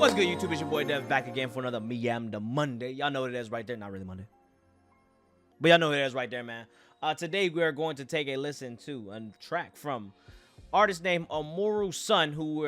What's good, YouTube? It's your boy Dev back again for another Meamda Monday. Y'all know what it is right there. Not really Monday, but y'all know what it is right there, man. Today we are going to take a listen to a track from artist named Amaru's son, who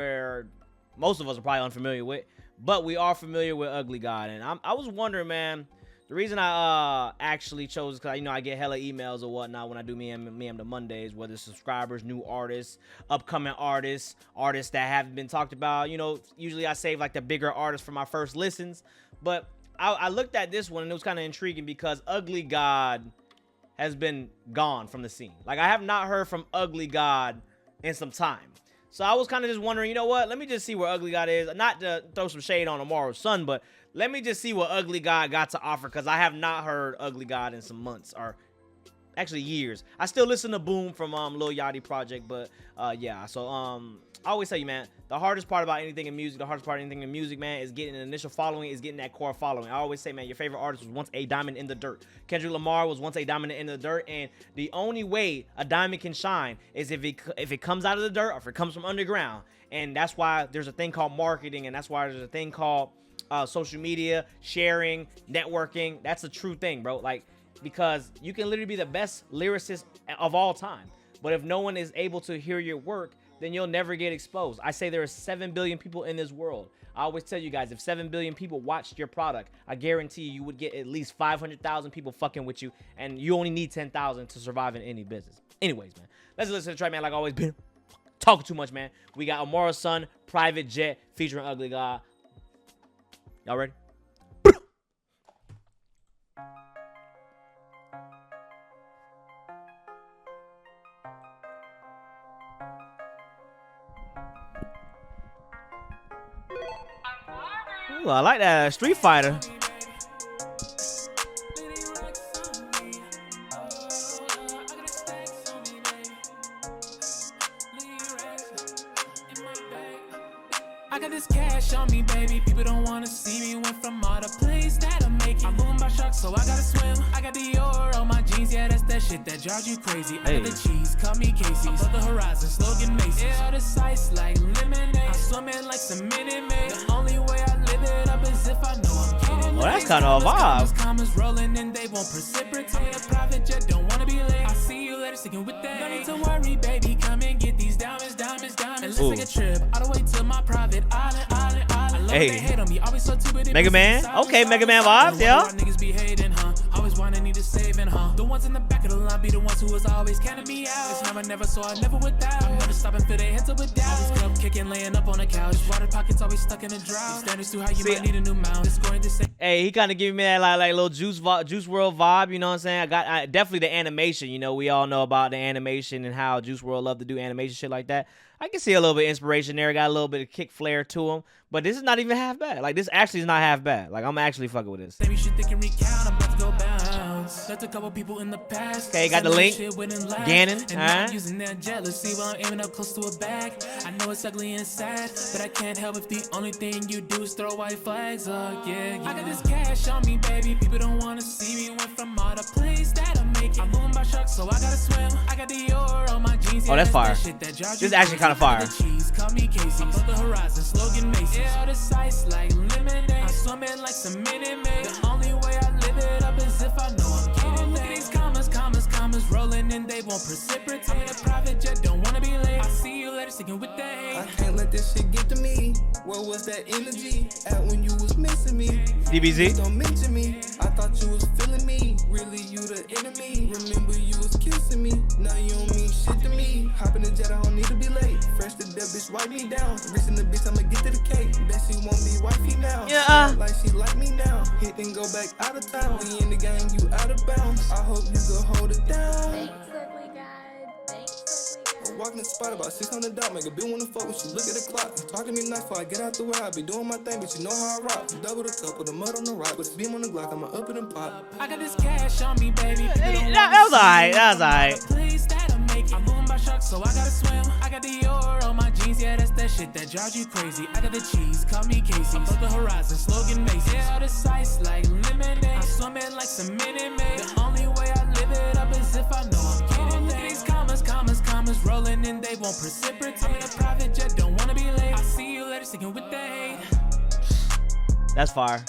most of us are probably unfamiliar with, but we are familiar with Ugly God. And I was wondering, man, the reason I actually chose is because I get hella emails or whatnot when I do Meamda Mondays, whether it's subscribers, new artists, upcoming artists, artists that haven't been talked about. Usually I save like the bigger artists for my first listens, but I looked at this one and it was kind of intriguing because Ugly God has been gone from the scene. Like, I have not heard from Ugly God in some time. So I was kind of just wondering, you know what? Let me just see where Ugly God is. Not to throw some shade on Amaru's son, but let me just see what Ugly God got to offer, because I have not heard Ugly God in some months, or actually years. I still listen to Boom from Lil Yachty project, but yeah. So I always tell you, man, the hardest part about anything in music, man, is getting an initial following, is getting that core following. I always say, man, your favorite artist was once a diamond in the dirt. Kendrick Lamar was once a diamond in the dirt, and the only way a diamond can shine is if it comes out of the dirt or if it comes from underground. And that's why there's a thing called marketing, and that's why there's a thing called social media, sharing, networking. That's a true thing, bro. Like, because you can literally be the best lyricist of all time, but if no one is able to hear your work, then you'll never get exposed. I say there are 7 billion people in this world. I always tell you guys, if 7 billion people watched your product, I guarantee you would get at least 500,000 people fucking with you, and you only need 10,000 to survive in any business. Anyways, man, let's listen to the track, man. Like I always been talking too much, man. We got Amaru's son, Private Jet, featuring Ugly God. Y'all ready? Ooh, I like that Street Fighter. I got this cash on me, baby. People don't wanna see me. Went from all the place that I'm making. I'm moving by sharks, so I gotta swim. I got the ore on my jeans, yeah, that's that shit that drives you crazy. I got the cheese, call me Casey. Above the horizon, slogan Macy's. Yeah, all the sights like lemonade. I'm swimming like some Minute Maid. The only way I live it up is if I know I'm kidding. Well, that's kind of a vibe. Commas rolling and they won't precipitate. A private jet, don't wanna be late. I'll see you later, sticking with that. No need to worry, baby. Come and get these diamonds, diamonds, diamonds. Let's take a trip all the way to my private island, island, island. Hey, Mega Man. Okay, Mega Man vibes, yeah. Niggas be hating, huh? Always wanting need to saving, huh? The ones in the back of the line be the ones who was always counting me out. It's never, never, so I never without. I'm never stopping for their heads up with doubt. Always club kicking, laying up on the couch. Water pockets always stuck in a drought. Standards too high, you might need a new mount. It's going to say. Hey, he kind of giving me that like little Juice WRLD vibe, you know what I'm saying? I definitely the animation, we all know about the animation and how Juice WRLD love to do animation shit like that. I can see a little bit of inspiration there, got a little bit of kick flair to him, but this is not even half bad. Like, this actually is not half bad. Like, I'm actually fucking with this. Maybe you should think and recount, I'm about to go bounce. Left a couple people in the past. Okay, got the link. Gannon, alright. Using their jealousy while I'm aiming up close to a bag. I know it's ugly and sad, but I can't help if the only thing you do is throw white flags up. Yeah. I got this cash on me, baby. People don't wanna see me. Went from all the place that I'm making. I'm moving by sharks, so I gotta swim. I got the ore on my jeans. Oh, that's fire. This is actually kind of fire. Call me Casey. Above the horizon, slogan Macy's. Yeah, all the sights like lemonade. I'm swimming like some Minute Maid. The only way I live it up is if I know I'm kidding. Look at these commas rolling and they won't precipitate. I'm in a private jet, don't wanna be late. I'll see you later, sticking with that. I can't let this shit get to me. Where was that energy at when you was missing me? DBZ. Don't mention me. I thought you was feeling me. Really, you the enemy. Remember you was kissing me. Now you don't mean shit to me. Hop in the jet, I don't need to be late. Fresh to death, bitch, wipe me down. Rich in the bitch, I'ma get to the cake. Bet she won't be wifey now. Yeah. Like she like me now. Hit and go back out of town. We in the game, you out of bounds. I hope you can hold it down. Thanks, Ugly God. Thanks, Ugly God. Walking the spot about 600 dollars, make a bill wanna fuck when she look at the clock. Talk to me nice before I get out the way. I be doing my thing, but you know how I rock. Double the cup with the mud on the rock, with the beam on the Glock, I'ma up it and pop. I got this cash on me, baby. Hey, that was alright. That was alright. I'm moving by sharks, so I gotta swim. I got the ore on my jeans, yeah, that's that shit that drives you crazy. I got the cheese, call me Casey. Above the horizon, slogan Macy's. Yeah, all the sights like lemonade. I'm swimming like some Minute Maid. The only way I live it up is if I know I'm kidding. Look at these commas rolling and they won't precipitate. I'm in a private jet, don't wanna be late. I'll see you later, sticking with that. That's fire.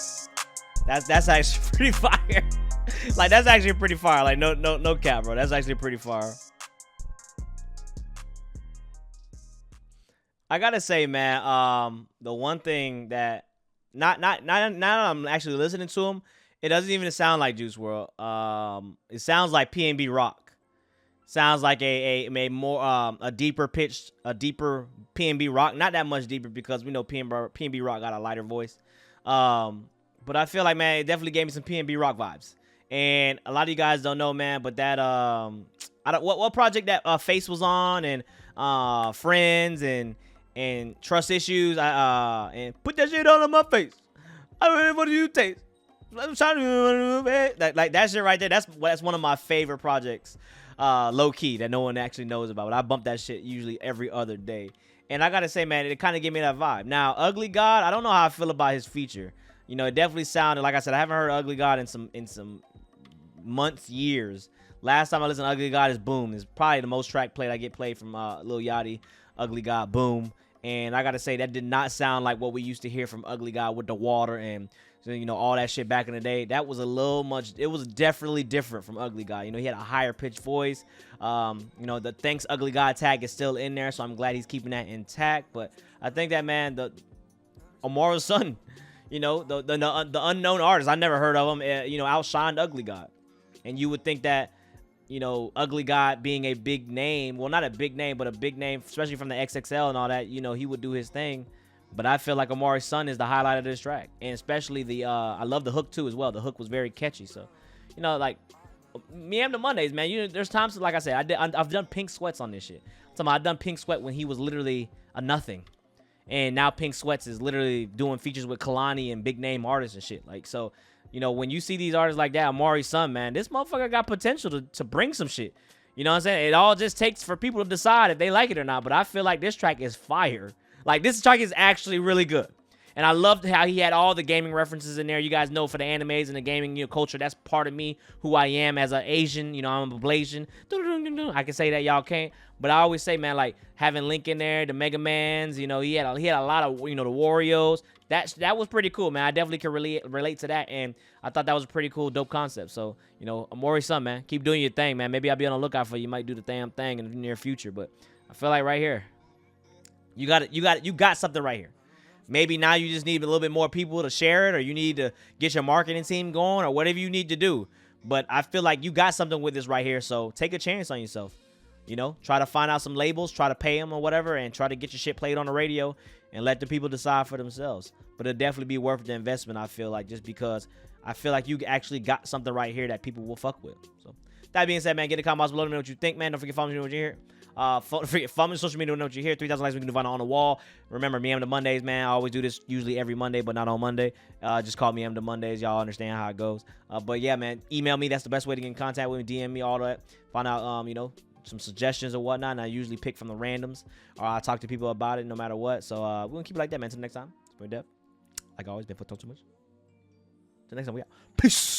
That's actually pretty fire. Like, that's actually pretty fire. Like, no cap, bro. That's actually pretty fire. I gotta say, man, the one thing that not I'm actually listening to him, it doesn't even sound like Juice WRLD. It sounds like PNB Rock. Sounds like a more a deeper pitched, a deeper PNB Rock. Not that much deeper because we know PNB Rock got a lighter voice. But I feel like, man, it definitely gave me some PNB Rock vibes. And a lot of you guys don't know, man, but that what project that Face was on, and Friends and Trust Issues, and put that shit on my face. I mean, what do you taste? I'm trying to like that shit right there. That's one of my favorite projects, low key, that no one actually knows about. But I bump that shit usually every other day. And I gotta say, man, it kind of gave me that vibe. Now, Ugly God, I don't know how I feel about his feature. You know, it definitely sounded, like I said, I haven't heard Ugly God in some months, years. Last time I listened to Ugly God is Boom. It's probably the most track played I get played from Lil Yachty. Ugly God, Boom. And I gotta say, that did not sound like what we used to hear from Ugly God with the water and, you know, all that shit back in the day. That was a little much. It was definitely different from Ugly God. You know, he had a higher pitched voice. You know, the Thanks Ugly God tag is still in there, so I'm glad he's keeping that intact. But I think that, man, the Amaru's son, you know, the unknown artist, I never heard of him, you know, outshined Ugly God. And you would think that, you know, Ugly God being a big name, well, not a big name, but a big name, especially from the XXL and all that, you know, he would do his thing. But I feel like Amaru's son is the highlight of this track. And especially the, I love the hook too as well. The hook was very catchy. So, you know, like, Meamda Mondays, man, you know, there's times, like I said, I've done Pink Sweats on this shit. I've done Pink Sweat when he was literally a nothing. And now Pink Sweats is literally doing features with Kalani and big name artists and shit. Like, so, you know, when you see these artists like that, Amaru's son, man, this motherfucker got potential to bring some shit. You know what I'm saying? It all just takes for people to decide if they like it or not. But I feel like this track is fire. Like, this track is actually really good. And I loved how he had all the gaming references in there. You guys know, for the animes and the gaming, you know, culture, that's part of me, who I am as an Asian. You know, I'm a Blasian. I can say that, y'all can't. But I always say, man, like, having Link in there, the Mega Mans, you know, he had a lot of, you know, the Warriors. That was pretty cool, man. I definitely can relate to that. And I thought that was a pretty cool, dope concept. So, you know, Amaru's son, man, keep doing your thing, man. Maybe I'll be on the lookout for you. You might do the damn thing in the near future. But I feel like right here, you got something right here. Maybe now you just need a little bit more people to share it, or you need to get your marketing team going, or whatever you need to do. But I feel like you got something with this right here, so take a chance on yourself. You know, try to find out some labels, try to pay them or whatever, and try to get your shit played on the radio and let the people decide for themselves. But it'll definitely be worth the investment, I feel like, just because I feel like you actually got something right here that people will fuck with. So that being said, man, get in the comments below. Let me know what you think, man. Don't forget to follow me when you're here. Follow me on social media. Know what you hear. 3,000 likes. We can find it on the wall. Remember, Meamda Mondays, man. I always do this usually every Monday, but not on Monday. Just call me Meamda Mondays. Y'all understand how it goes. But yeah, man, email me. That's the best way to get in contact with me. DM me, all that. Find out, you know, some suggestions or whatnot. And I usually pick from the randoms, or I talk to people about it no matter what. So we're gonna keep it like that, man. Until next time. It's been Dev. Like always, been for talk too much. Till next time, we out. Peace.